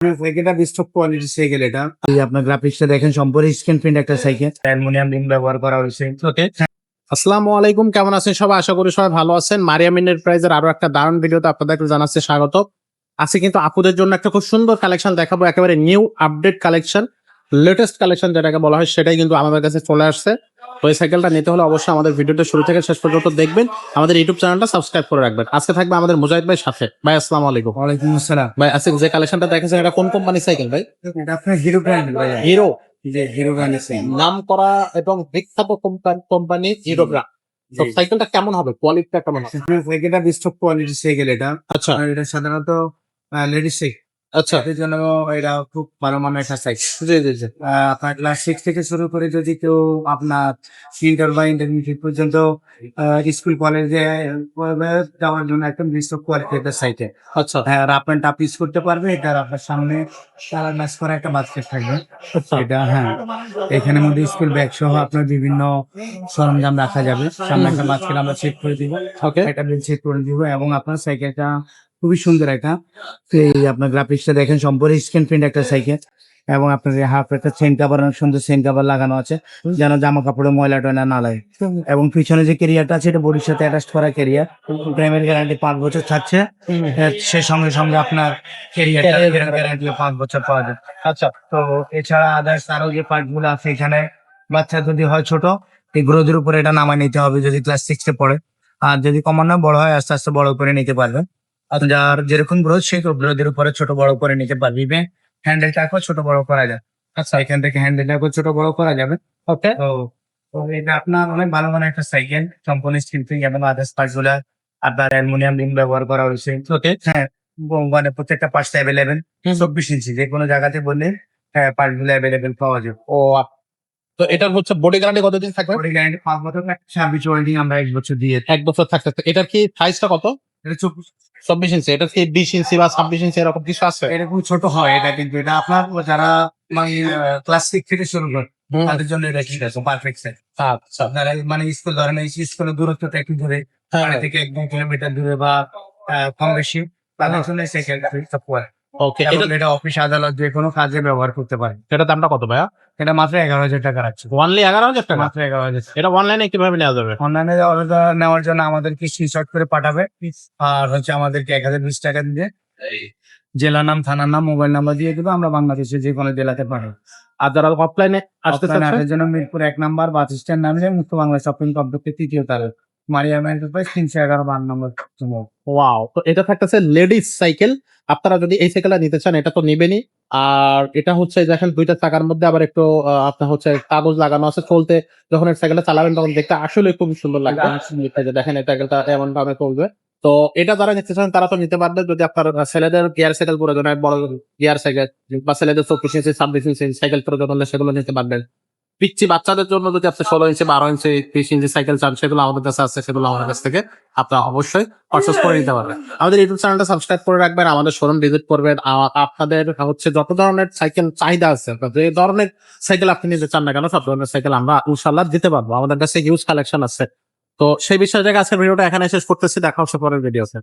সাইকেলটা stock quality cycle এটা। এই আপনার গ্রাফিক্সটা দেখেন সম্পূর্ণ স্ক্রিন প্রিন্ট একটা সাইকেল, অ্যালুমিনিয়াম রিম ব্যবহার করা হয়েছে। ওকে, আসসালামু আলাইকুম, কেমন আছেন সবাই? আশা করি সবাই ভালো আছেন। মারিয়াম এন্টারপ্রাইজের আরো একটা দারুণ ভিডিওতে আপনাদেরকে জানাচ্ছি স্বাগত। আজকে কিন্তু আপুদের জন্য একটা খুব সুন্দর কালেকশন দেখাবো, একেবারে new update collection, latest collection যেটাকে বলা হয়, সেটাই কিন্তু আমাদের কাছে চলে আসছে। ওই সাইকেলটা নিতে হলে অবশ্যই আমাদের ভিডিওটা শুরু থেকে শেষ পর্যন্ত দেখবেন, আমাদের ইউটিউব চ্যানেলটা সাবস্ক্রাইব করে রাখবেন। আজকে থাকবে আমাদের মুজাহিদ ভাই সাথে। ভাই আসসালামু আলাইকুম। ওয়ালাইকুম আসসালাম। ভাই আজকে যে কালেকশনটা দেখেছেন এটা কোন কোম্পানির সাইকেল ভাই? এটা আপনার হিরো ব্র্যান্ড ভাই। হিরো, যে হিরো ব্র্যান্ডের সাইকেল। নাম করা এবং বিখ্যাত কোম্পানি হিরো ব্র্যান্ড। তো সাইকেলটা কেমন হবে, কোয়ালিটিটা কেমন হবে? সাইকেলটা স্টক কোয়ালিটি সাইকেল এটা। আচ্ছা আর এটা সাধারণত লেডিস সাইকেল, আচ্ছা, এর জন্য এটা খুব ভালো মানের একটা সাইকেল। জি জি জি। আপনার ক্লাস 6 থেকে শুরু করে যদি কেউ আপনার ইন্টার বা ইন্টারমিডিয়েট পর্যন্ত স্কুল কলেজে যাওয়ার জন্য একদম স্টক কোয়ালিটি একটা সাইকেল। আচ্ছা রাফ অ্যান্ড টাফ ইউজ করতে পারবে। এটা আপনার সামনে কালার ম্যাচ করা একটা বাস্কেট থাকবে। আচ্ছা। এটা এখানের মধ্যে স্কুল ব্যাগ সহ আপনার বিভিন্ন সরঞ্জাম রাখা যাবে। সামনে একটা বাস্কেট আমরা সেট করে দিব, ওকে, একটা বিল সেট করে দিব। এবং আপনার সাইকেলটা খুবই সুন্দর একটা, এই আপনার গ্রাফিক্সটা দেখেন সম্পূর্ণ স্ক্রিন প্রিন্ট একটা সাইকেল। এবং আপনার হাফ একটা চেন কাভার, অনেক সুন্দর চেন কাভার লাগানো আছে যেন জামা কাপড়ে ময়লা টয়লা না লাগে। এবং পিছনে যে ক্যারিয়ারটা আছে এটা বডির সাথে অ্যাটাচ করা ক্যারিয়ার। প্রাইমের গ্যারান্টি 5 বছর থাকছে। সে সঙ্গে সঙ্গে আপনার ক্যারিয়ার গ্যারান্টি 5 বছর পাওয়া যায়। আচ্ছা তো এছাড়া আদার্স আরো যে পার্ট গুলো আছে এখানে, বাচ্চা যদি হয় ছোট, এই গ্রোথের উপরে এটা নামায় নিতে হবে যদি ক্লাস 6 এ পড়ে। আর যদি কমানো বড় হয় আস্তে আস্তে বড় করে নিতে পারবে। আর যার যেরকম গ্রোথ সেই গ্রোথের উপরে ছোট বড় করে নিতে পারবি। হ্যান্ডেলটাকেও ছোট বড় করা যায়। আচ্ছা, এখান থেকে হ্যান্ডেলটাকেও ছোট বড় করা যাবে। ওকে, তো তো এটা আপনার অনেক ভালো মানের একটা সাইকেল, সম্পূর্ণ স্টিল ফ্রেম এবং আদার্স পার্টস গুলা আপনার অ্যালুমিনিয়াম রিম ব্যবহার করা হয়েছে। ওকে। মানে প্রত্যেকটা পার্টস অ্যাভেলেবেল। 24 ইঞ্চি যে কোনো জায়গাতে বললে পার্টস গুলো অ্যাভেলেবেল পাওয়া যাবে। ও তো এটার হচ্ছে বডি গ্যারান্টি কতদিন থাকবে? বডি গ্যারান্টি 5 বছর, সার্ভিস ওয়ারেন্টি আমরা 1 বছর দিয়ে থাকি। 1 বছর থাকতে। এটার কি সাইজটা কত? এটা 24 ইঞ্চি। এটা কি 20 ইঞ্চি বা 26 ইঞ্চি এরকম কিছু আছে? এরকম ছোট হয় এটা, কিন্তু এটা আপনার যারা মানে ক্লাস 6 থেকে শুরু করে তাদের জন্য এটা ঠিক আছে, পারফেক্ট সাইজ। আচ্ছা, আপনারা মানে স্কুল ধরেন, এই স্কুলের দূরত্বটা একটু দূরে, হ্যাঁ। বাড়ি থেকে 1-2 কিলোমিটার দূরে বা কম বেশি, তাদের জন্য এই সাইকেলটা পড়ে। ওকে। এবং এটা অফিস আদালত যে কোনো কাজে ব্যবহার করতে পারে। এটার দামটা কত ভাইয়া? এটা মাত্র 11,000 টাকা রাখছে। অনলি 11,000 টাকা? মাত্র 11,000। এটা অনলাইনে কিভাবে নেওয়া যাবে? অনলাইনে অর্ডার নেওয়ার জন্য আমাদেরকে স্ক্রিনশট করে পাঠাবে। আর আমাদেরকে 1020 টাকা দিয়ে জেলা নাম, থানার নাম, মোবাইল নাম্বার দিয়ে দেবে। আমরা বাংলাদেশের যে কোনো জেলাতে পাঠাবো। আর যারা অফলাইনে আসতে অফলাইনে চাচ্ছে? আসার জন্য মিরপুর 1 নাম্বার বাস স্ট্যান্ড নামলে মুক্ত বাংলা শপিং কমপ্লেক্সের 3য় তলায় মারিয়াম এন্টারপ্রাইজ 311 12 নম্বর। ওয়াও, তো এটা থাকতেছে লেডিস সাইকেল। আপনারা যদি এই সাইকেলটা নিতে চান এটা তো নিবেনই। আর এটা হচ্ছে দেখেন দুইটা চাকার মধ্যে আবার একটু আপনার হচ্ছে কাগজ লাগানো আছে, চলতে যখন এই সাইকেলটা চালাবেন তখন দেখতে আসলে খুব সুন্দর লাগবে। এই যে দেখেন এই সাইকেলটা এমন ভাবে চলবে। তো এটা যারা নিতে চান তারা তো নিতে পারবে। যদি আপনার ছেলেদের গিয়ার সাইকেল প্রয়োজন হয়, বড় গিয়ার সাইকেল বা ছেলেদের 24 ইঞ্চি 26 ইঞ্চি সাইকেল প্রয়োজন হলে সেগুলো নিতে পারবেন। পিচ্ছি বাচ্চাদের জন্য যদি আপনি 16 ইঞ্চি 12 ইঞ্চি 30 ইঞ্চি সাইকেল চান, সেগুলো আমাদের কাছে আছে, সেগুলো আমাদের কাছ থেকে আপনারা অবশ্যই পারচেজ করে নিতে পারবেন। আমাদের ইউটিউব চ্যানেলটা সাবস্ক্রাইব করে রাখবেন, আমাদের শোরুম ভিজিট করবেন। আপনাদের হচ্ছে যত ধরনের সাইকেল চাহিদা আছে, যে ধরনের সাইকেল আপনি নিতে চান না কেন, সব ধরনের সাইকেল আমরা ইনশাআল্লাহ দিতে পারবো। আমাদের কাছে হিউজ কালেকশন আছে। তো সেই বিষয় থেকে আজকের ভিডিওটা এখানে শেষ করতেছি। দেখা হচ্ছে পরের ভিডিওতে।